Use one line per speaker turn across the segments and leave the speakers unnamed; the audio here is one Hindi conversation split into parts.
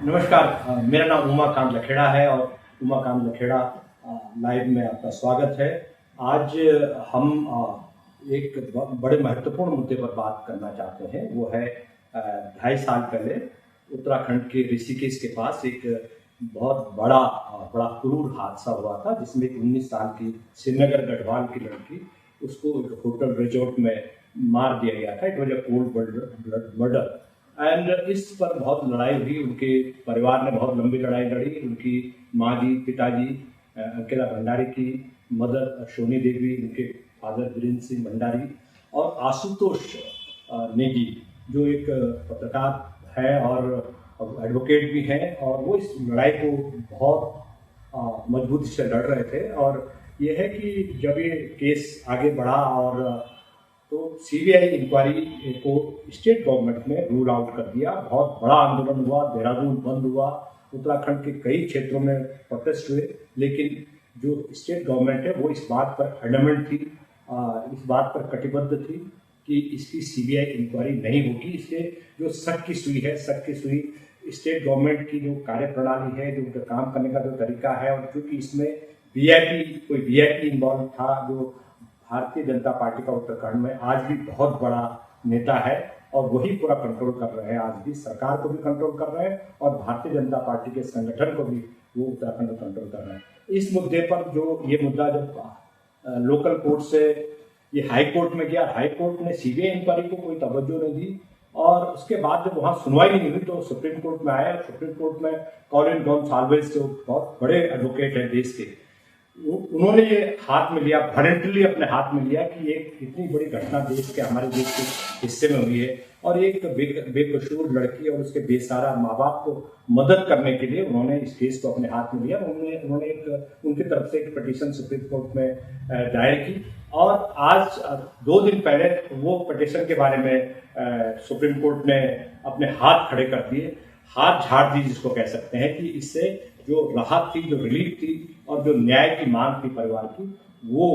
नमस्कार। मेरा नाम उमाकांत लखेड़ा है और उमाकांत लखेड़ा लाइव में आपका स्वागत है। आज हम एक बड़े महत्वपूर्ण मुद्दे पर बात करना चाहते हैं। वो है 2.5 साल पहले उत्तराखंड के ऋषिकेश के पास एक बहुत बड़ा क्रूर हादसा हुआ था, जिसमें 19 साल की श्रीनगर गढ़वाल की लड़की, उसको एक होटल रिजॉर्ट में मार दिया गया था। It was a cold blood murder and इस पर बहुत लड़ाई हुई। उनके परिवार ने बहुत लंबी लड़ाई लड़ी। उनकी माँ जी, पिताजी अंकिता भंडारी की मदर सोनी देवी, उनके फादर वीरेंद्र सिंह भंडारी और आशुतोष नेगी, जो एक पत्रकार है और एडवोकेट भी हैं, और वो इस लड़ाई को बहुत मजबूती से लड़ रहे थे। और ये है कि जब ये केस आगे बढ़ा और तो सीबीआई इंक्वायरी को स्टेट गवर्नमेंट ने रूल आउट कर दिया। बहुत बड़ा आंदोलन हुआ, देहरादून बंद हुआ, उत्तराखंड के कई क्षेत्रों में प्रोटेस्ट हुए, लेकिन जो स्टेट गवर्नमेंट है वो इस बात पर एडमेंट थी, इस बात पर कटिबद्ध थी कि इसकी सीबीआई इंक्वायरी नहीं होगी। इसके जो शक की सुई है, शक की सुई स्टेट गवर्नमेंट की जो कार्यप्रणाली है, जो उनका काम करने का जो तरीका है, और क्योंकि इसमें कोई वीआईपी इन्वॉल्व था, जो भारतीय जनता पार्टी का उत्तराखंड में आज भी बहुत बड़ा नेता है और वही पूरा कंट्रोल कर रहे हैं। आज भी सरकार को भी कंट्रोल कर रहे हैं और भारतीय जनता पार्टी के संगठन को भी वो उत्तराखंड में कंट्रोल कर रहे हैं। इस मुद्दे पर जो ये मुद्दा जब लोकल कोर्ट से ये हाई कोर्ट में गया, हाई कोर्ट ने सीबीआई इंक्वायरी को कोई तवज्जो नहीं दी, और उसके बाद जब वहाँ सुनवाई नहीं हुई तो सुप्रीम कोर्ट में आया। सुप्रीम कोर्ट में कॉलिन गोंसाल्विस, जो बहुत बड़े एडवोकेट हैं देश के, उन्होंने ये हाथ में लिया, वॉलंटरली अपने हाथ में लिया कि एक इतनी बड़ी घटना देश के, हमारे देश के हिस्से में हुई है और एक बेकसूर लड़की और उसके बेसहारा माँ बाप को मदद करने के लिए उन्होंने इस केस को अपने हाथ में लिया। उन्होंने उनकी तरफ से एक पिटीशन सुप्रीम कोर्ट में दायर की, और आज 2 दिन पहले वो पिटीशन के बारे में सुप्रीम कोर्ट ने अपने हाथ खड़े कर दिए, हाथ झाड़ दी जिसको कह सकते हैं, कि इससे जो राहत थी, जो रिलीफ थी और जो न्याय की मांग थी परिवार की, वो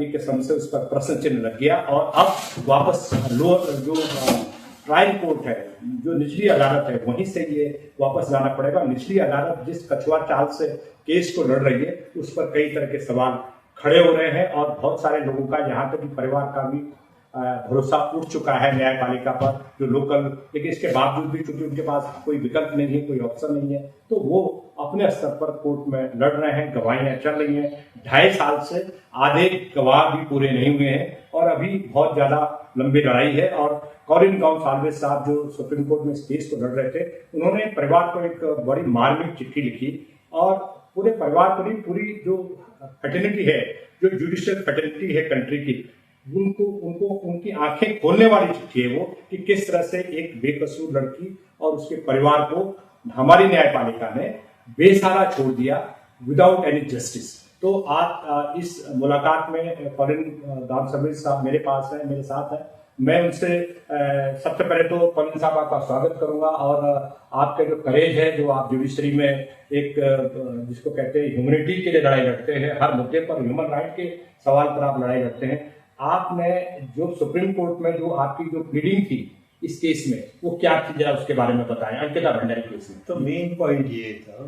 एक किस्म से उस पर प्रश्न चिन्ह लग गया। और अब वापस लोअर जो ट्रायल कोर्ट है, जो निचली अदालत है, वहीं से ये वापस जाना पड़ेगा। निचली अदालत जिस कछुआ चाल से केस को लड़ रही है, उस पर कई तरह के सवाल खड़े हो रहे हैं और बहुत सारे लोगों का, यहाँ तक कि परिवार का भी भरोसा उठ चुका है न्यायपालिका पर, जो लोकल, लेकिन इसके बावजूद भी चूंकि उनके पास कोई विकल्प नहीं है, कोई ऑप्शन नहीं है, तो वो अपने स्तर पर कोर्ट में लड़ रहे हैं। गवाहियां चल रही हैं। 2.5 साल से आधे गवाह भी पूरे नहीं हुए हैं और अभी बहुत ज्यादा लंबी लड़ाई है। और कॉलिन गोंसाल्विस साहब, जो सुप्रीम कोर्ट में इस केस को लड़ रहे थे, उन्होंने परिवार को एक बड़ी मार्मिक चिट्ठी लिखी, और पूरे परिवार को नहीं, पूरी जो फैटर्निटी है, जो जुडिशियल फैटर्निटी है कंट्री की, उनको उनकी आंखें खोलने वाली चिट्ठी है वो, कि किस तरह से एक बेकसूर लड़की और उसके परिवार को हमारी न्यायपालिका ने बेसहारा छोड़ दिया, विदाउट एनी जस्टिस। तो आज इस मुलाकात में कॉलिन गोंसाल्विस साहब मेरे पास है, मेरे साथ है। मैं उनसे सबसे पहले तो कॉलिन साहब आपका स्वागत करूंगा, और आपका जो करेज है, जो आप जुडिशरी में एक जिसको कहते हैं ह्यूमैनिटी के लिए लड़ाई लड़ते हैं, हर मुद्दे पर ह्यूमन राइट के सवाल पर आप लड़ाई लड़ते हैं। आपने जो सुप्रीम कोर्ट में जो आपकी जो प्लीडिंग थी इस केस में, वो क्या थी, जरा उसके बारे में बताएं, अंकिता भंडारी केस में।
तो मेन पॉइंट ये था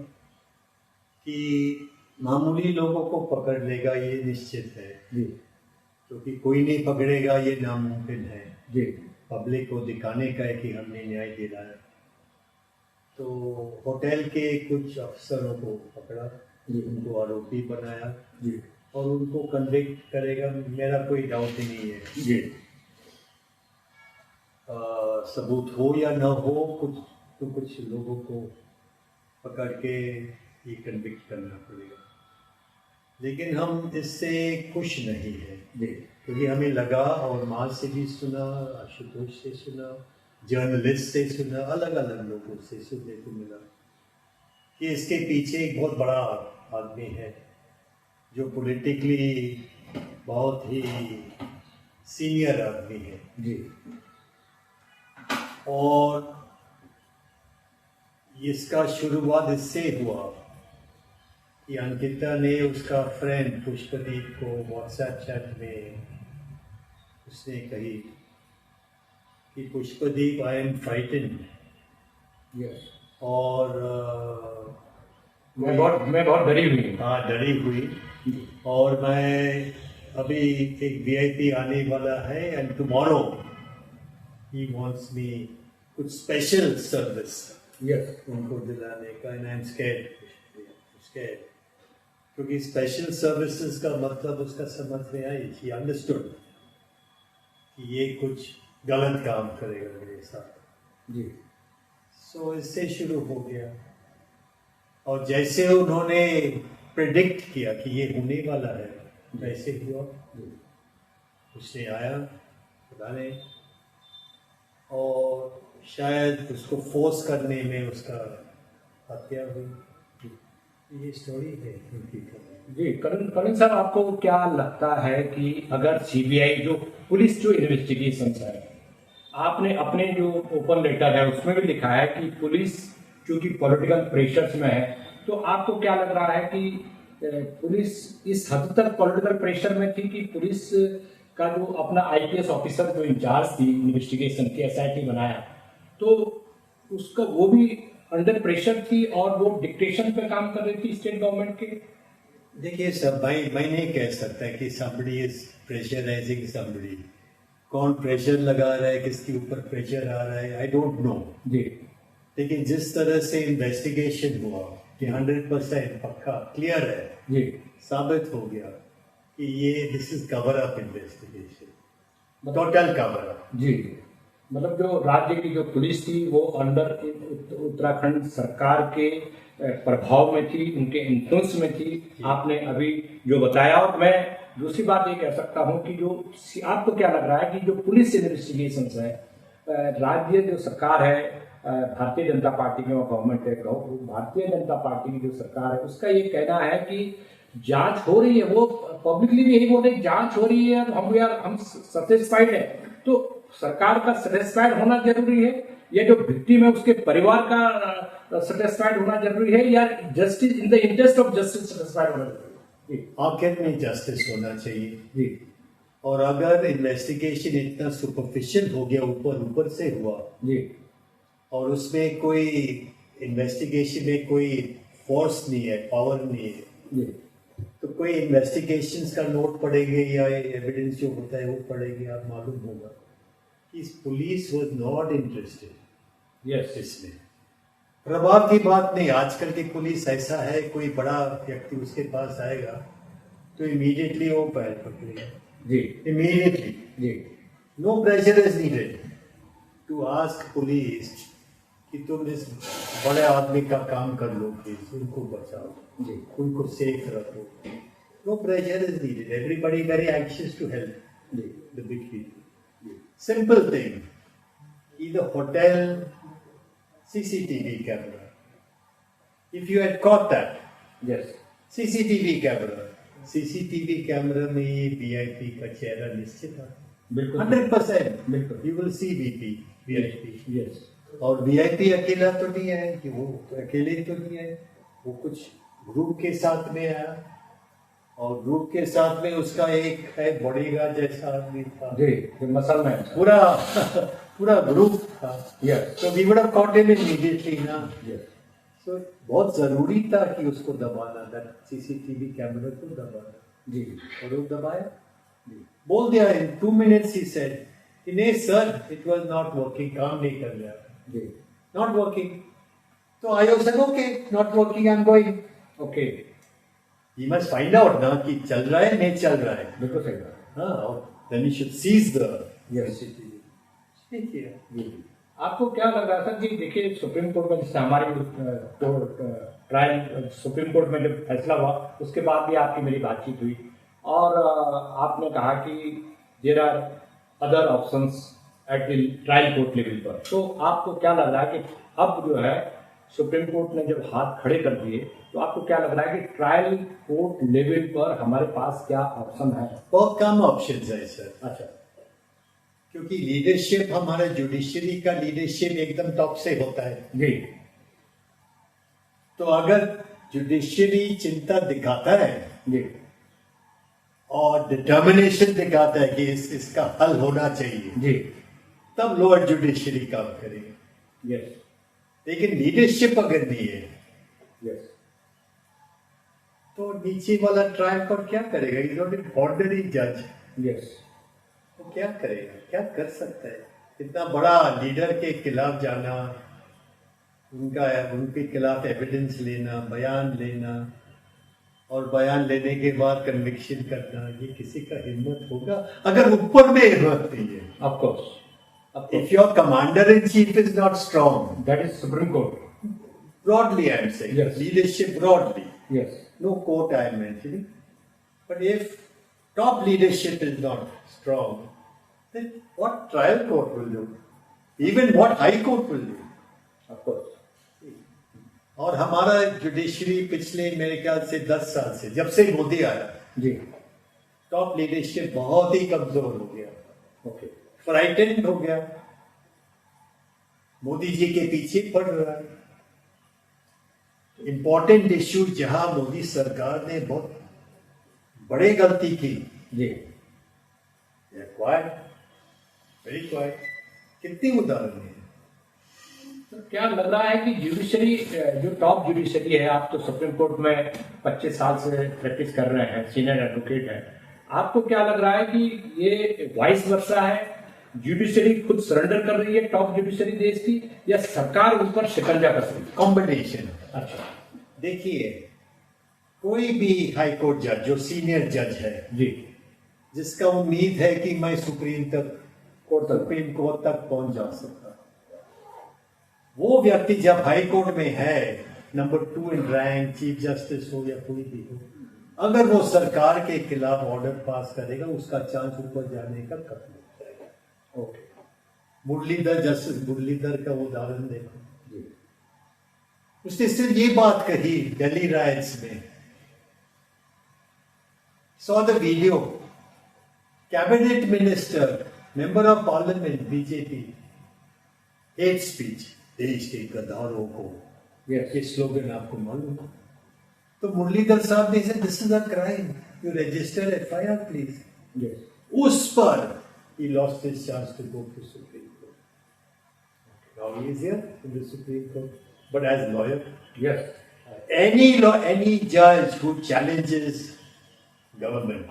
कि मामूली लोगों को पकड़ लेगा ये निश्चित है जी, क्योंकि कोई नहीं पकड़ेगा ये नामुमकिन है जी। पब्लिक को दिखाने का है कि हमने न्याय दिलाया। तो होटल के कुछ अफसरों को पकड़ा जी, उनको आरोपी बनाया जी, और उनको कन्विक्ट करेगा, मेरा कोई डाउट ही नहीं है जी। सबूत हो या न हो, कुछ लोगों को पकड़ के ये कन्विक्ट करना पड़ेगा। लेकिन हम इससे खुश नहीं है जी, क्योंकि हमें लगा, और माँ से भी सुना, आशुतोष से सुना, जर्नलिस्ट से सुना, अलग अलग लोगों से सुनने को मिला कि इसके पीछे एक बहुत बड़ा आदमी है, जो पॉलिटिकली बहुत ही सीनियर आदमी है जी। और इसका शुरुआत इससे हुआ कि अंकिता ने उसका फ्रेंड पुष्पदीप को व्हाट्सएप चैट में उसने कही कि पुष्पदीप, आई एम फ्राइटेंड और
मैं बहुत डरी हुई हूँ।
हाँ, डरी हुई। और मैं अभी एक वीआईपी आने वाला है एंड टुमारो ही वांट्स मी कुछ स्पेशल सर्विस उनको दिलाने का, एंड आई एम स्कैर्ड क्योंकि स्पेशल सर्विसेज का मतलब उसका समझ में आई, ही अंडरस्टूड कि ये कुछ गलत काम करेगा मेरे साथ
जी।
सो इससे शुरू हो गया, और जैसे उन्होंने प्रिडिक्ट किया कि ये होने वाला है वैसे हुआ। उसने आया, पता नहीं, और शायद उसको फोर्स करने में उसका हत्या हुई। ये स्टोरी है उनकी।
जी, करण साहब, आपको क्या लगता है कि अगर सीबीआई जो पुलिस जो इन्वेस्टिगेशन है, आपने अपने जो ओपन लेटर है उसमें भी लिखा है कि पुलिस चूंकि पॉलिटिकल प्रेशर्स में है, तो आपको क्या लग रहा है कि पुलिस इस हद तक पॉलिटिकल प्रेशर में थी कि पुलिस का जो अपना आईपीएस ऑफिसर जो इंचार्ज थी इन्वेस्टिगेशन की, एसआईटी बनाया, तो उसका वो भी अंडर प्रेशर थी और वो डिक्टेशन पे काम कर रही थी स्टेट गवर्नमेंट के?
देखिए सब, मैं नहीं कह सकता कि somebody is pressurizing somebody। कौन प्रेशर लगा रहा है, किसके ऊपर प्रेशर आ रहा है, आई डोंट नो
जी।
लेकिन जिस तरह से इन्वेस्टिगेशन हुआ कि 100% पक्का क्लियर है
जी।
साबित हो गया कि ये this is cover up investigation, total cover up.
जी, मतलब जो राज्य की जो पुलिस थी वो अंडर उत्तराखंड सरकार के प्रभाव में थी, उनके इन्फ्लुएंस में थी, आपने अभी जो बताया। और मैं दूसरी बात ये कह सकता हूँ कि जो आपको क्या लग रहा है कि जो पुलिस इन्वेस्टिगेशन है, राज्य जो सरकार है, भारतीय जनता पार्टी की गवर्नमेंट है, भारतीय जनता पार्टी की जो सरकार है, उसका ये कहना है कि जांच हो रही है, वो पब्लिकली भी यही बोल रहे जांच हो रही है, हम सेटिस्फाइड है। तो सरकार का सेटिस्फाइड होना जरूरी है, या जो विक्टिम है उसके परिवार का सेटिस्फाइड होना जरूरी है, या justice in the interest of justice satisfied होना जरूरी है?
आखिर में जस्टिस होना चाहिए
जी।
और अगर इन्वेस्टिगेशन इतना सुपरफिशियल हो गया, ऊपर से हुआ
जी,
और उसमें कोई इन्वेस्टिगेशन में कोई फोर्स नहीं है, पावर नहीं है,
जी,
तो कोई इन्वेस्टिगेशंस का नोट पढ़ेंगे या एविडेंस जो होता है वो पढ़ेंगे, आप मालूम होगा कि police was not interested
yes
इसमें। प्रभाव की बात नहीं, आजकल की पुलिस ऐसा है, कोई बड़ा व्यक्ति उसके पास आएगा तो इमीडिएटली वो पैर पकड़ेगा।
जी,
इमीडिएटली।
जी,
no pressure is needed to ask police कि तुम इस बड़े आदमी का काम कर लो, प्लीज उनको बचाओ,
जी,
उनको सेफ रखो। No pressure is needed, everybody very anxious to help
जी,
the big people. Simple thing, in the hotel CCTV camera, if you had caught that,
yes,
CCTV camera में ये VIP का चेहरा निश्चित है,
बिल्कुल
100%।
बिल्कुल,
You will see VIP।
Yes,
और VIP अकेला तो नहीं है कि वो अकेले तो नहीं है, वो कुछ ग्रुप के साथ में आया, और ग्रुप के साथ में उसका एक है बॉडीगार्ड जैसा आदमी था,
जी, मसल मैन,
पूरा ग्रुप था।
यस,
तो we would have caught him immediately ना।
यस,
सो बहुत जरूरी था कि उसको दबाना, दैट CCTV कैमरा को दबाना,
जी,
और वो दबाया, बोल दिया इन 2 minutes ही सेड, नहीं sir it was not working, काम नहीं कर रहा,
जी,
नॉट वर्किंग। तो I was like okay, not working, I am going.
Okay,
you must find out ना कि चल रहा है नहीं चल रहा है।
बिल्कुल सही बात,
हाँ, और then you should seize the
Yes.
CCTV। ठीक है।
जी। आपको क्या लग रहा था? जी देखिए, सुप्रीम कोर्ट में जैसे हमारे ट्रायल सुप्रीम कोर्ट में जब फैसला हुआ उसके बाद भी आपकी मेरी बातचीत हुई, और आपने कहा कि there are other options at the trial court level पर। तो आपको क्या लग रहा है कि अब जो है सुप्रीम कोर्ट ने जब हाथ खड़े कर दिए, तो आपको क्या लग रहा है कि ट्रायल कोर्ट लेवल पर हमारे पास क्या ऑप्शन है?
बहुत कम ऑप्शन है सर,
अच्छा,
क्योंकि लीडरशिप, हमारा जुडिशरी का लीडरशिप एकदम टॉप से होता है।
जी,
तो अगर जुडिशरी चिंता दिखाता है
जी,
और डिटर्मिनेशन दिखाता है कि इसका हल होना चाहिए,
जी,
तब लोअर जुडिशरी काम करेगी।
यस,
लेकिन लीडरशिप अगर नहीं है
यस,
तो नीचे वाला ट्रायल कोर्ट क्या करेगा? इज नॉट एन ऑर्डिनरी जज।
यस,
वो क्या करेगा, क्या कर सकता है? इतना बड़ा लीडर के खिलाफ जाना, उनके खिलाफ एविडेंस लेना, बयान लेना, और बयान लेने के बाद कन्विक्शन करना, ये किसी का हिम्मत होगा? अगर ऊपर में हिम्मत नहीं है,
of course,
if your commander in chief is not strong,
that is supreme court.
broadly I am saying,
Yes.
leadership broadly,
yes,
no court I am mentioning, but if top leadership is not strong, then what trial court will do? Even what high court will do?
Of course,
और हमारा जुडिशरी पिछले मेरे ख्याल से 10 साल से, जब से मोदी आया,
जी,
टॉप लीडरशिप बहुत ही कमजोर हो गया,
ओके,
फ्राइटेंड हो गया, मोदी जी के पीछे पड़ रहा है। इंपॉर्टेंट इश्यू जहां मोदी सरकार ने बहुत बड़े गलती की,
जी,
क्वाइट, वेरी क्वाइट। कितनी उदाहरण है?
तो क्या लग रहा है कि जुडिशरी, जो टॉप जुडिशरी है, आप तो सुप्रीम कोर्ट में 25 साल से प्रैक्टिस कर रहे हैं, सीनियर एडवोकेट हैं, आपको क्या लग रहा है कि ये वाइस वर्सा है, जुडिशरी खुद सरेंडर कर रही है टॉप जुडिशरी देश की, या सरकार उन पर शिकंजा कस रही है?
कॉम्बिनेशन।
अच्छा,
देखिए, कोई भी हाई कोर्ट जज जो सीनियर जज है,
जी,
जिसका उम्मीद है कि मैं सुप्रीम कोर्ट तक पहुंच जा सकता, वो व्यक्ति जब हाई कोर्ट में है, number 2 in rank, chief justice हो या कोई भी हो, अगर वो सरकार के खिलाफ ऑर्डर पास करेगा, उसका चांस ऊपर जाने का खत्म हो जाएगा।
ओके,
मुरलीधर, जस्टिस मुरलीधर का उदाहरण देखो,
जी,
उसने सिर्फ ये बात कही दिल्ली राइट्स में, saw the video, cabinet minister, member of parliament, BJP, hate speech, देश के गद्दारों को, ये स्लोगन आपको मालूम है? तो मुरलीधर साहब ने से this is a crime, you register FIR please.
Yes,
उस पर he lost his chance to go to Supreme Court. Now he is here in the Supreme Court, but as lawyer,
yes,
any judge who challenges government,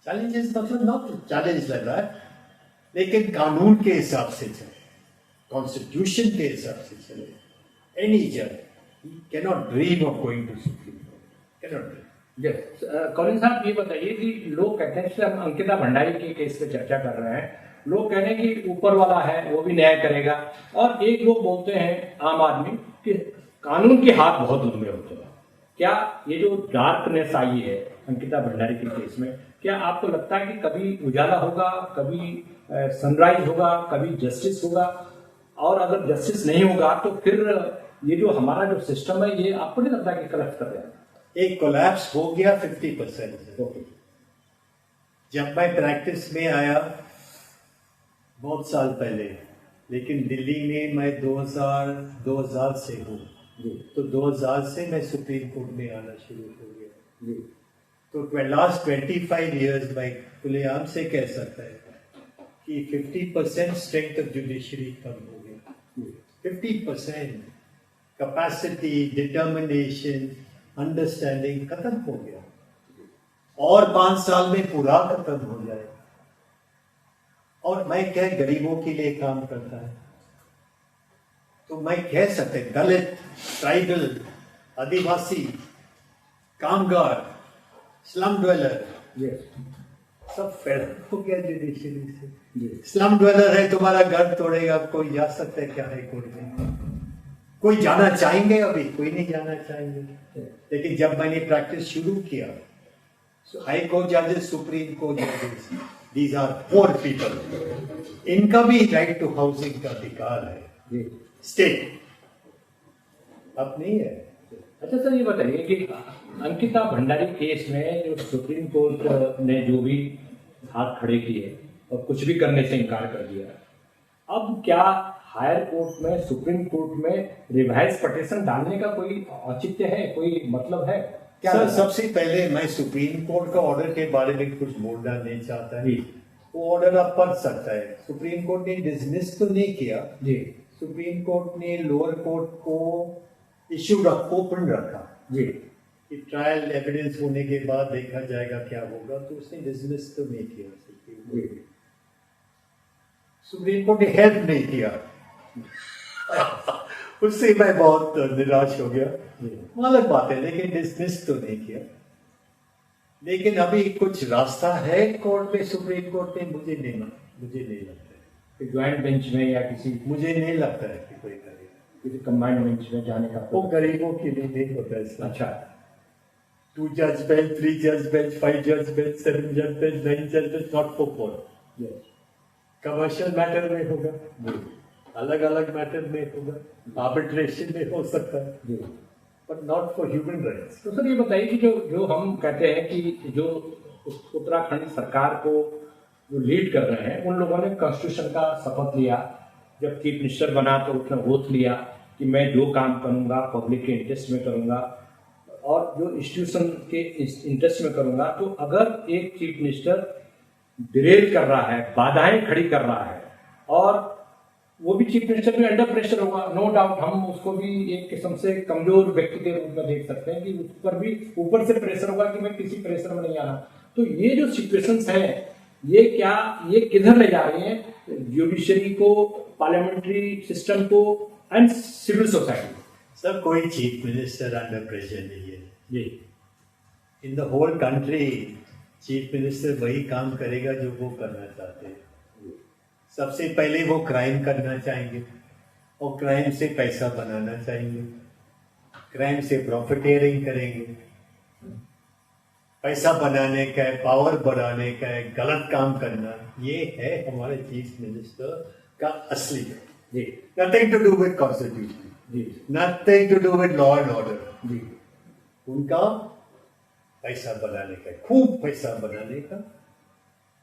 challenges मतलब not challenge like that, लेकिन कानून के हिसाब से चले, कॉन्स्टिट्यूशन के हिसाब से चले, any judge, he cannot dream of going to Supreme Court, cannot dream.
Yes. Colin साहब, ये बताइए कि लोग कहते हैं, हम अंकिता भंडारी के केस पे चर्चा कर रहे हैं, लोग कह रहे हैं कि ऊपर वाला है वो भी न्याय करेगा, और एक लोग बोलते हैं आम आदमी कि कानून के हाथ बहुत लंबे होते हैं। क्या ये जो डार्कनेस आई है अंकिता भंडारी के केस में, क्या आपको लगता है कि कभी उजाला होगा, कभी सनराइज होगा, कभी जस्टिस होगा, और अगर जस्टिस नहीं होगा तो फिर ये जो हमारा जो सिस्टम है, ये आपको नहीं लगता कि कलेक्ट कर रहे हैं?
एक कोलैप्स हो गया 50%।
ओके,
जब मैं प्रैक्टिस में आया बहुत साल पहले, लेकिन दिल्ली में मैं 2000 से हूँ, तो 2000 से मैं सुप्रीम कोर्ट में आना शुरू हो गया। तो लास्ट 25 इयर्स मैं खुलेआम से कह सकता है कि 50% स्ट्रेंथ ऑफ जुडिशरी कम हो गया। 50% कैपेसिटी, डिटर्मिनेशन, अंडरस्टैंडिंग खत्म हो गया, और 5 साल में पूरा खत्म हो जाएगा। और मैं क्या गरीबों के लिए काम करता है, तो मैं कह सकते दलित, ट्राइबल, आदिवासी, कामगार, स्लम ड्वेलर, सब फेड हो गया जुडिशरी से। स्लम ड्वेलर है, तुम्हारा घर तोड़ेगा, कोई जा सकता है क्या हाई कोर्ट में? कोई जाना चाहेंगे? अभी कोई नहीं जाना चाहेंगे। लेकिन जब मैंने प्रैक्टिस शुरू किया, हाई कोर्ट जजेस, सुप्रीम कोर्ट जजेस, दीज आर पोर पीपल, इनका भी राइट टू हाउसिंग का अधिकार है, स्टेट अब नहीं है।
अच्छा सर, ये बताइए कि अंकिता भंडारी केस में जो सुप्रीम कोर्ट ने जो भी हाथ खड़े किए और कुछ भी करने से इनकार कर दिया, अब क्या हायर कोर्ट में, सुप्रीम कोर्ट में रिवाइज पिटीशन डालने का कोई औचित्य है, कोई मतलब है क्या?
सर, सबसे पहले मैं सुप्रीम कोर्ट का ऑर्डर के बारे में कुछ बोलना नहीं चाहता है। वो ऑर्डर आप पढ़ सकता है। सुप्रीम कोर्ट ने डिसमिस तो नहीं किया
जी,
सुप्रीम कोर्ट ने लोअर कोर्ट को इश्यू ओपन रखा
जी
कि ट्रायल एविडेंस होने के बाद देखा जाएगा क्या होगा, तो उसने डिसमिस तो नहीं किया सुप्रीम कोर्ट ने हेल्प नहीं किया। उससे मैं बहुत निराश हो गया। अलग बात है, लेकिन डिसमिस तो नहीं किया। लेकिन अभी कुछ रास्ता है कोर्ट में, सुप्रीम कोर्ट में, मुझे नहीं लगता है
ज्वाइंट बेंच में या किसी,
मुझे नहीं लगता है कि कोई करेगा
किसी कंबाइंड बेंच में जाने का।
वो गरीबों के लिए नहीं होता है।
अच्छा,
2 judge bench, 3 judge bench, 5 judge bench, 7 judge bench, 9 judge bench, not for poor. Commercial matter में होगा, अलग अलग मैटर में होगा, आर्बिट्रेशन में हो सकता है, but not for human rights.
तो सर ये बताइए कि जो हम कहते हैं कि जो उत्तराखंड सरकार को जो लीड कर रहे हैं, उन लोगों ने कॉन्स्टिट्यूशन का शपथ लिया, जब चीफ मिनिस्टर बना तो उसने वोट लिया कि मैं जो काम करूंगा पब्लिक के इंटरेस्ट में करूंगा और जो इंस्टीट्यूशन के इंटरेस्ट में करूंगा। तो अगर एक चीफ मिनिस्टर डिरेल कर रहा है, बाधाएं खड़ी कर रहा है, और वो भी चीफ मिनिस्टर में अंडर प्रेशर होगा, नो डाउट हम उसको भी एक किस्म से कमजोर व्यक्ति के रूप में देख सकते हैं कि उस पर भी ऊपर से प्रेशर होगा कि मैं किसी प्रेशर में नहीं आना। तो ये जो सिचुएशंस है, ये किधर ले जा रही है जुडिशरी को, पार्लियामेंट्री सिस्टम को एंड सिविल सोसाइटी?
सर, कोई चीफ मिनिस्टर अंडर प्रेशर नहीं है
जी।
In the whole country chief minister वही काम करेगा जो वो करना चाहते हैं। सबसे पहले वो क्राइम करना चाहेंगे और क्राइम से पैसा बनाना चाहेंगे, क्राइम से प्रॉफिटियरिंग करेंगे। पैसा बनाने का है, पावर बढ़ाने का है, गलत काम करना, ये है हमारे चीफ मिनिस्टर का असली
जी।
Nothing to do with constitution जी, nothing to do with law and order जी। उनका पैसा बनाने का, खूब पैसा बनाने का,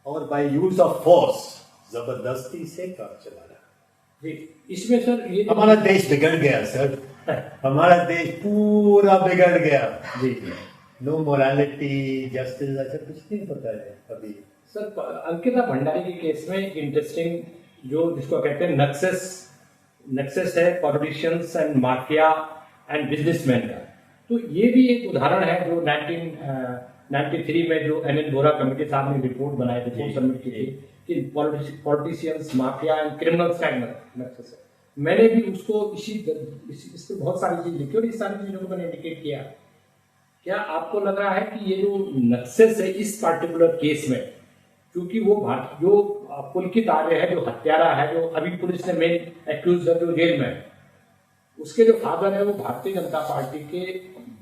और बाय यूज ऑफ फोर्स, जबरदस्ती से काम चलाना
जी। इसमें सर ये
हमारा देश बिगड़ गया सर, हमारा देश पूरा बिगड़ गया
जी।
नो मोरालिटी, जस्टिस, ऐसा कुछ नहीं पता है अभी।
सर अंकिता भंडारी के केस में इंटरेस्टिंग जो जिसको कहते हैं नक्सेस है politicians and mafia and businessman का। तो ये भी एक उदाहरण है जो 1993 में जो NN बोरा कमेटी साहब ने रिपोर्ट बनाई, रिपोर्ट सबमिट की थी कि पॉलिटिशियंस, माफिया एंड क्रिमिनल्स का नक्सेस है। मैंने भी उसको इस पे बहुत सारी चीज लिखी और इस सारी चीजों को मैंने इंडिकेट किया। क्या आपको लग रहा है कि ये जो नक्सेस है इस पार्टिकुलर केस में, क्योंकि वो जो पुलकित आर्य है, जो हत्यारा है, जो अभी पुलिस ने मेन एक्यूज है, जो जेल में है, उसके जो फादर है वो भारतीय जनता पार्टी के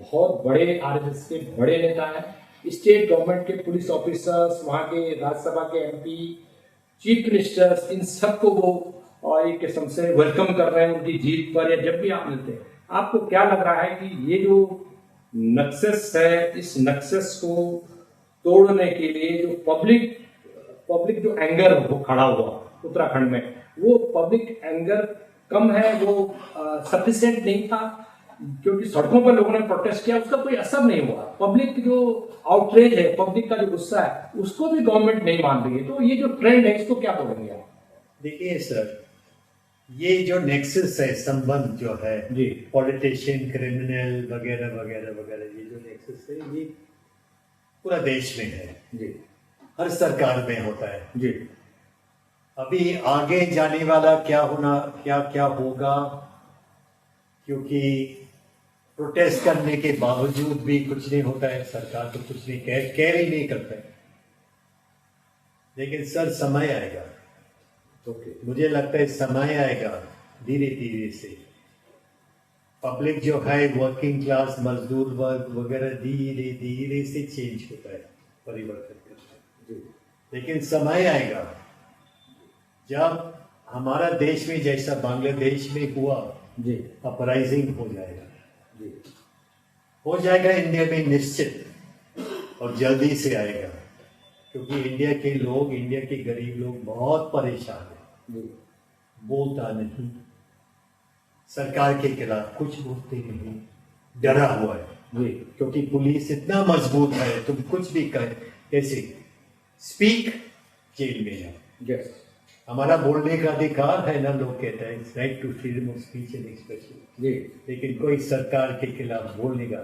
बहुत बड़े RSS के बड़े नेता है। स्टेट गवर्नमेंट के पुलिस ऑफिसर्स, वहाँ के राज्यसभा के MP, चीफ मिनिस्टर्स, इन सबको वो एक किस्म से वेलकम कर रहे हैं उनकी जीत पर, या जब भी आप मिलते हैं। आपको क्या लग रहा है कि ये जो नक्सेस है, इस नक्सेस को तोड़ने के लिए जो पब्लिक जो एंगर वो खड़ा हुआ उत्तराखंड में, वो पब्लिक एंगर कम है, वो सफिशिएंट नहीं था, क्योंकि सड़कों पर लोगों ने प्रोटेस्ट किया, उसका कोई असर नहीं हुआ। पब्लिक जो आउटरेज है, पब्लिक का जो गुस्सा है, उसको भी गवर्नमेंट नहीं मान रही है। तो ये जो ट्रेंड है, इसको क्या बोलेंगे आप?
देखिए सर, ये जो नेक्सस है, संबंध जो है
जी,
पॉलिटिशियन, क्रिमिनल वगैरह वगैरह वगैरह, ये जो नेक्सस है ये पूरा देश में है
जी,
हर सरकार में होता है
जी।
अभी आगे जाने वाला क्या होगा, क्योंकि प्रोटेस्ट करने के बावजूद भी कुछ नहीं होता है, सरकार तो कुछ नहीं कह ही नहीं करता है। लेकिन सर समय आएगा, मुझे लगता है समय आएगा, धीरे धीरे से पब्लिक जो है, वर्किंग क्लास, मजदूर वर्ग वगैरह, धीरे धीरे से चेंज होता है, परिवर्तन करता है। लेकिन समय आएगा जब हमारा देश में जैसा बांग्लादेश में हुआ
जी,
अपराइजिंग हो जाएगा
जी,
हो जाएगा इंडिया में निश्चित, और जल्दी से आएगा, क्योंकि इंडिया के लोग, इंडिया के गरीब लोग बहुत परेशान हैं, बोलता नहीं, सरकार के खिलाफ कुछ बोलते नहीं, डरा हुआ है, क्योंकि पुलिस इतना मजबूत है, तुम कुछ भी कहे, ऐसे स्पीक जेल में है।
यस,
हमारा बोलने का अधिकार है ना, लोग कहते हैं right to freedom of speech and expression,
जी,
लेकिन कोई सरकार के खिलाफ बोलेगा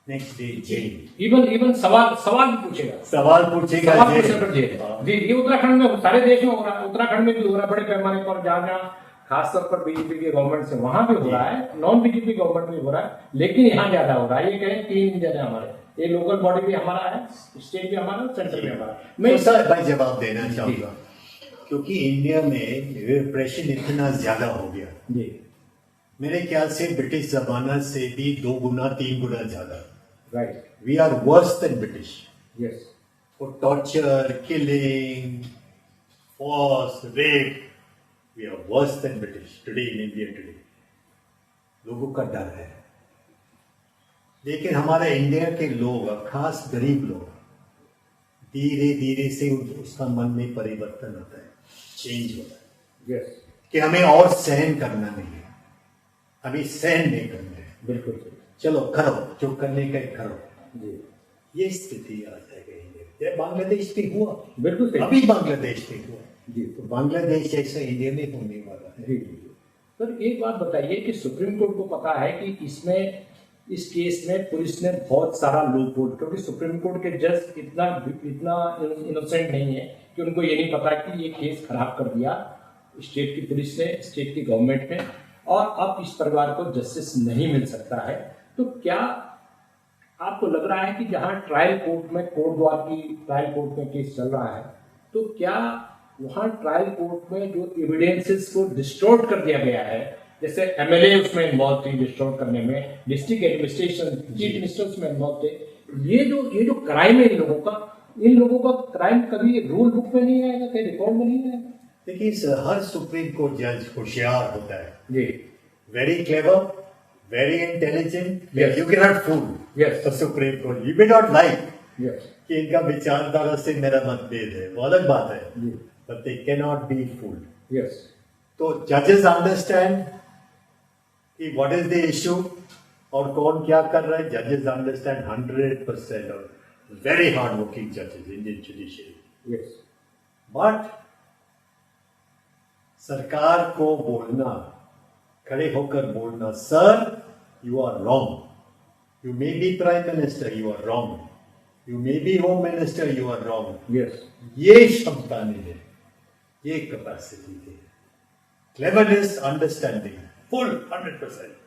नेक्स्ट डे जेल,
इवन सवाल सवाल भी पूछेगा,
सवाल पूछेगा
सवाल
जेल।
पूछने पर जेल।
हाँ।
जी, ये उत्तराखंड में, सारे देश में हो रहा है, उत्तराखंड में भी हो रहा है बड़े पैमाने पर, जहाँ जहाँ खासतौर पर बीजेपी के गवर्नमेंट से वहां भी हो रहा है, नॉन बीजेपी गवर्नमेंट में भी हो रहा है, लेकिन यहाँ ज्यादा हो रहा है। ये कहें 3 इंजन है हमारे, ये लोकल बॉडी भी हमारा है, स्टेट भी हमारा, सेंटर भी हमारा।
मैं सर भाई जवाब देना चाहूंगा, क्योंकि इंडिया में रिप्रेशन इतना ज्यादा हो गया,
जी,
मेरे ख्याल से ब्रिटिश जमाना से भी 2 गुना 3 गुना ज्यादा।
Right,
we are worse than British
yes,
for torture, killing, force, rape. We are worse than British today in India today. लोगों का डर है, लेकिन हमारे इंडिया के लोग, खास गरीब लोग, धीरे धीरे से उसका मन में परिवर्तन होता है, चेंज होता है,
यस,
कि हमें और सहन करना नहीं है, अभी सहन नहीं करना है,
बिल्कुल सही,
चलो करो जो करने का करो।
जी,
ये स्थिति आ जाएगा इंडिया। बांग्लादेश में हुआ,
बिल्कुल सही,
अभी बांग्लादेश में हुआ,
जी,
तो बांग्लादेश जैसा इंडिया में होने वाला है।
जी, जी। सर एक बात बताइए कि सुप्रीम कोर्ट को पता है कि इसमें, इस केस में पुलिस ने बहुत सारा लूप होल, क्योंकि सुप्रीम कोर्ट के जज इतना इनोसेंट नहीं है कि उनको ये नहीं पता कि ये केस खराब कर दिया स्टेट की पुलिस ने, स्टेट की गवर्नमेंट ने, और अब इस परिवार को जस्टिस नहीं मिल सकता है। तो क्या आपको लग रहा है कि जहां ट्रायल कोर्ट में, कोर्ट द्वार की ट्रायल कोर्ट में केस चल रहा है, तो क्या वहां ट्रायल कोर्ट में जो एविडेंसेस को डिस्टोर्ट कर दिया गया है, जैसे एमएलए उसमें इन्वॉल्व थे डिस्टोर्ट करने में, डिस्ट्रिक्ट एडमिनिस्ट्रेशन, चीफ मिनिस्टर उसमें इन्वॉल्व थे, ये जो क्राइम है इन लोगों का क्राइम कभी रूल बुक में नहीं आएगा, कहीं रिकॉर्ड में नहीं आएगा?
देखिए सर, हर सुप्रीम कोर्ट जज होशियार होता है,
जी,
very clever, very intelligent,
Yes.
You can not fool
Yes.
The supreme court, you may not like
yes,
कि इनका विचारधारा से मेरा मतभेद है, वो अलग बात है,
जी,
but they can not be fooled.
Yes,
तो जजेस अंडरस्टैंड कि व्हाट इज द इशू और कौन क्या कर रहा है, जजेस अंडरस्टैंड 100%, और वेरी हार्ड वर्किंग जजेस इंडियन जुडिशरी।
यस,
बट सरकार को बोलना, खड़े होकर बोलना, sir you are wrong, you may be prime minister, you are wrong, you may be home minister, you are wrong,
yes,
ये क्षमता नहीं है, ये कैपेसिटी है, cleverness, understanding, full 100%,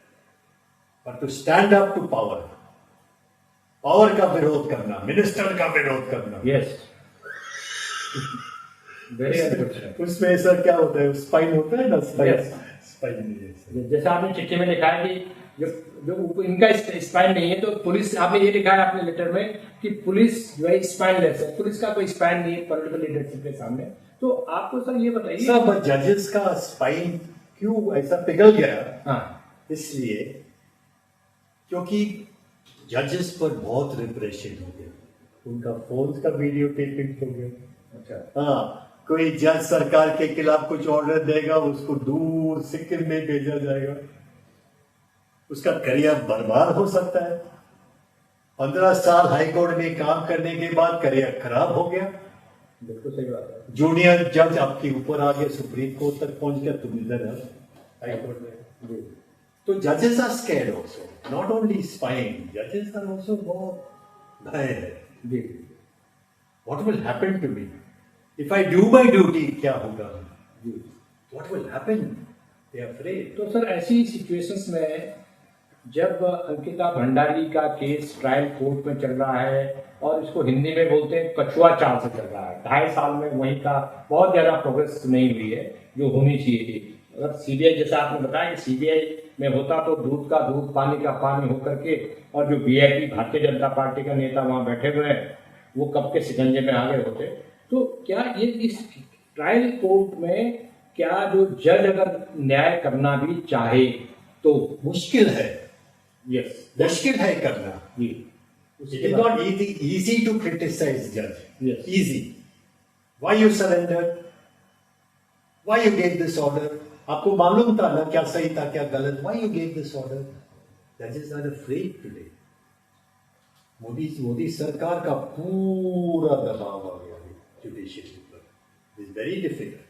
but to stand up to power, power का विरोध करना, मिनिस्टर का विरोध करना,
यस, वेरी अनफॉर्चुनेट।
उसमें सर क्या होता है, स्पाइन होता है ना, स्पाइन,
Yes.
स्पाइन नहीं है सर।
जैसे आपने चिट्ठी में लिखा है कि जो इनका स्पाइन नहीं है, तो पुलिस, आपने ये लिखा है अपने लेटर में कि पुलिस जो है स्पाइनलेस है, पुलिस का कोई स्पाइन नहीं है पॉलिटिकल लीडरशिप के सामने। तो आपको सर ये बताइए
सब जजेस का स्पाइन क्यों ऐसा पिघल गया,
हाँ,
इसलिए क्योंकि जजेस पर बहुत रिप्रेशन हो गया, उनका फोन का वीडियो टेपिंग हो गया।
अच्छा,
हाँ, कोई जज सरकार के खिलाफ कुछ ऑर्डर देगा, उसको दूर सिक्किम में भेजा जाएगा, उसका करियर बर्बाद हो सकता है। 15 साल हाईकोर्ट में काम करने के बाद करियर खराब हो गया,
बिल्कुल सही बात है।
जूनियर जज आपके ऊपर आ गया, सुप्रीम कोर्ट तक पहुंच गया, तुम इधर है हाईकोर्ट में।
जी,
तो जजेस are scared also, not only spine, जजेस आर आल्सो बहुत भय है,
जी,
what will happen to me if I do my duty, क्या होगा,
जी।
What will happen, they are afraid.
तो सर ऐसी सिचुएशंस में जब अंकिता भंडारी का केस ट्रायल कोर्ट में चल रहा है, और इसको हिंदी में बोलते हैं कछुआ चाल से चल रहा है, 2.5 साल में वहीं का बहुत ज्यादा प्रोग्रेस नहीं हुई है जो होनी चाहिए थी। अगर सीबीआई, जैसा आपने बताया कि सीबीआई में होता तो दूध का दूध, पानी का पानी होकर के, और जो वीआईपी भारतीय जनता पार्टी का नेता वहां बैठे हुए हैं वो कब के शिकंजे में आ गए होते। तो क्या ये इस ट्रायल कोर्ट में, क्या जो जज अगर न्याय करना भी चाहे तो
मुश्किल है,
यस,
मुश्किल है करना।
जी,
It is not easy to criticize judge.
Yes.
Easy. Why you surrendered? Why you gave this order? आपको मालूम था ना क्या सही था क्या गलत? Why you gave this order? Judges are afraid today. Modi सरकार का पूरा दबाव आ गया जुडिशियरी पर. It is very difficult.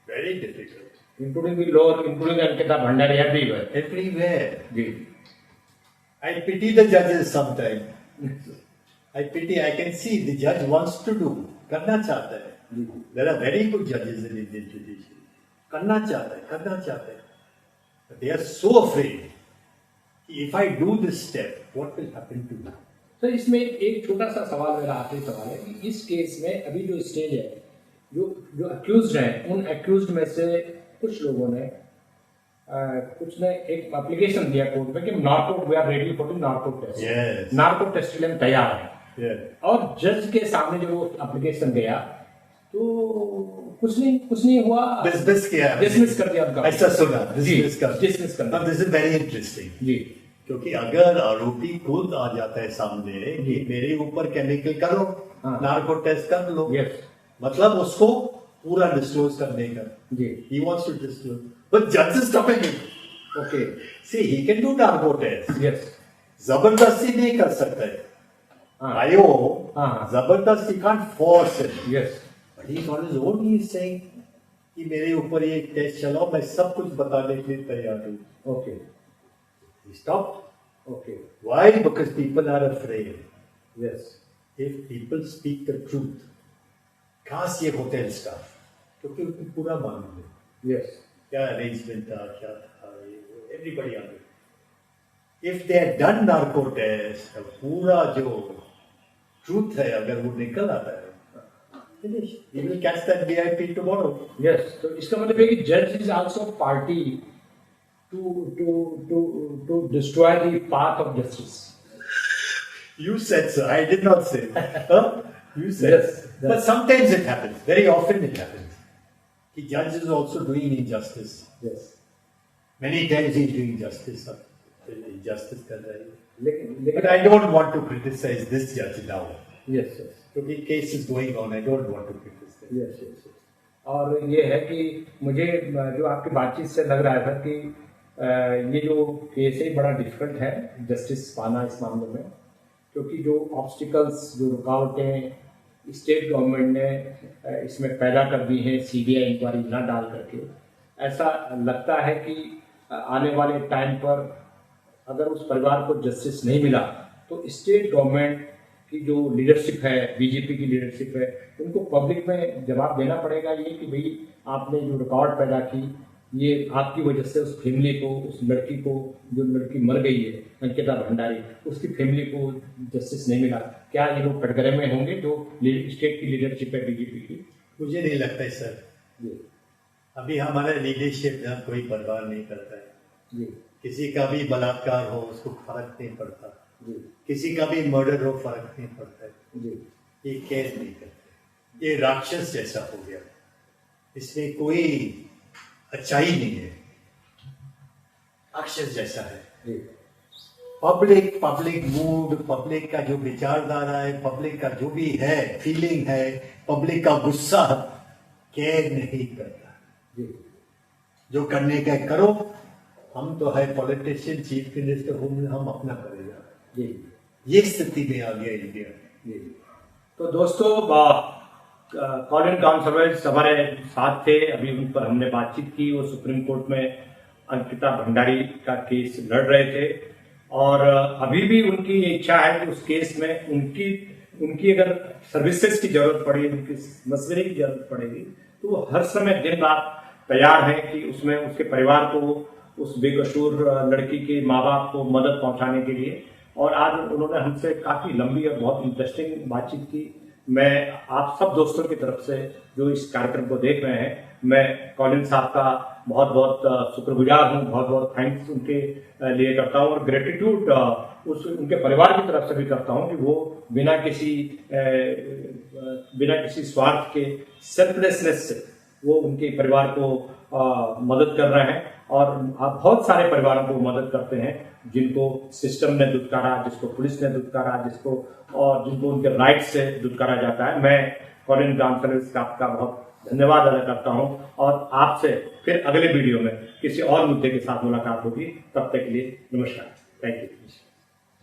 very difficult.
Including the lower, including Ankita Bhandari, everywhere.
Everywhere.
Ji.
I pity the judges sometimes. I can see the judge wants to do, करना चाहता है. There are very good judges in Indian judiciary. करना चाहता है. But they are so afraid. If I do this step, what will happen to me?
तो इसमें एक छोटा सा सवाल, मेरा आखिरी सवाल है कि इस केस में अभी जो स्टेज है, जो अक्यूज्ड हैं, उन अक्यूज्ड में से कुछ लोगों ने कुछ ने एक एप्लीकेशन दिया कोर्ट में कि narco, we are ready for the narco test.
Yes.
Narco test के लिए हम तैयार हैं.
Yeah.
और जज के सामने जो वो एप्लीकेशन गया तो कुछ नहीं हुआ,
Dismiss किया.
डिसमिस कर दिया उनका.
ऐसा सुना. Dismiss कर.
डिसमिस कर
Now
दिया.
this is very interesting.
जी.
क्योंकि अगर आरोपी खुद आ जाता है सामने कि मेरे ऊपर केमिकल करो,
हाँ.
नार्को टेस्ट कर लो,
यस.
मतलब उसको पूरा डिस्क्लोज करने का.
जी.
He wants to disclose, but judge is stopping him.
Okay.
See, he can do narco test.
Yes.
जबरदस्ती नहीं कर सकता है.
हाँ.
आयो,
हाँ.
जबरदस्ती can't force it.
Yes.
But he's on his own. He is saying कि मेरे ऊपर ये टेस्ट चलाओ, मैं सब कुछ बताने के लिए तैयार हूँ.
Okay.
He stopped.
Okay.
Why? Because people are afraid.
Yes.
If people speak the truth, खास ये होटल स्टाफ, क्योंकि उनको पूरा मालूम है
यस.
क्या अरेंजमेंट था, क्या था, एवरीबॉडी आ गई. If they had done narco test, पूरा जो ट्रूथ है अगर वो निकल आता है, finish. We will catch that VIP tomorrow.
Yes. तो इसका मतलब है कि जज is also party to destroy the path of justice.
You said so. I did not say. Huh? You said.
Yes.
But sometimes it happens. Very often it happens. The judge is also doing injustice.
Yes.
Many times he is doing justice. Injustice कर रहा है.
लेकिन
But I don't want to criticize this judge now.
yes, yes.
क्योंकि case is going on. I don't want to criticize.
Yes, yes, yes. और ये है कि मुझे जो आपकी बातचीत से लग रहा था कि ये जो केस है बड़ा डिफिकल्ट है जस्टिस पाना इस मामले में, क्योंकि जो ऑब्स्टिकल्स, जो रुकावटें स्टेट गवर्नमेंट ने इसमें पैदा कर दी हैं सीबीआई इंक्वायरी ना डाल करके, ऐसा लगता है कि आने वाले टाइम पर अगर उस परिवार को जस्टिस नहीं मिला तो स्टेट गवर्नमेंट की जो लीडरशिप है, बीजेपी की लीडरशिप है, उनको पब्लिक में जवाब देना पड़ेगा ये कि भाई आपने जो रिकॉर्ड पैदा की, ये आपकी वजह से उस फैमिली को, उस लड़की को, जो लड़की मर गई है अंकिता भंडारी, उसकी फैमिली को जस्टिस नहीं मिला. क्या ये लोग कटघरे में होंगे जो स्टेट की लीडरशिप है बीजेपी की?
मुझे नहीं लगता है सर.
जी.
अभी हमारा लीडरशिप ना कोई परवाह नहीं करता है.
जी.
किसी का भी बलात्कार हो उसको फर्क नहीं पड़ता.
जी.
किसी का भी मर्डर हो फर्क नहीं पड़ता है.
जी.
ये केयर नहीं करते. ये राक्षस जैसा हो गया. इसमें कोई अच्छाई नहीं है. राक्षस जैसा है.
जी.
पब्लिक मूड, पब्लिक का जो विचारधारा है, पब्लिक का जो भी है फीलिंग है, पब्लिक का गुस्सा केयर नहीं करता.
जी.
जो करने का करो. हम तो है पॉलिटिशियन, चीफ मिनिस्टर, हम अपना करेगा.
जी.
ये स्थिति में आ गया इंडिया.
जी. तो दोस्तों, कॉलिन कॉन्सर्वेज हमारे साथ थे, अभी उन पर हमने बातचीत की. वो सुप्रीम कोर्ट में अंकिता भंडारी का केस लड़ रहे थे और अभी भी उनकी ये इच्छा है कि उस केस में उनकी अगर सर्विसेज की जरूरत पड़ी, उनकी मशवरे की जरूरत पड़ेगी तो वो हर समय दिन रात तैयार है कि उसमें उसके परिवार को, उस बेकसूर लड़की के माँ बाप को मदद पहुंचाने के लिए. और आज उन्होंने हमसे काफी लंबी और बहुत इंटरेस्टिंग बातचीत की. मैं आप सब दोस्तों की तरफ से जो इस कार्यक्रम को देख रहे हैं, मैं कॉलिन साहब का बहुत बहुत शुक्रगुजार हूँ, बहुत बहुत थैंक्स उनके लिए करता हूँ और ग्रेटिट्यूड उनके परिवार की तरफ से भी करता हूँ कि वो बिना किसी स्वार्थ के, सेल्फलेसनेस से वो उनके परिवार को मदद कर रहे हैं. और आप बहुत सारे परिवारों को मदद करते हैं जिनको सिस्टम ने दुत्कारा, जिसको पुलिस ने दुत्कारा, जिनको उनके राइट से दुत्कारा जाता है. मैं कॉलिन कॉन्सर्वेज का बहुत धन्यवाद अदा करता हूं और आपसे फिर अगले वीडियो में किसी और मुद्दे के साथ मुलाकात होगी. तब तक के लिए नमस्कार. Thank you.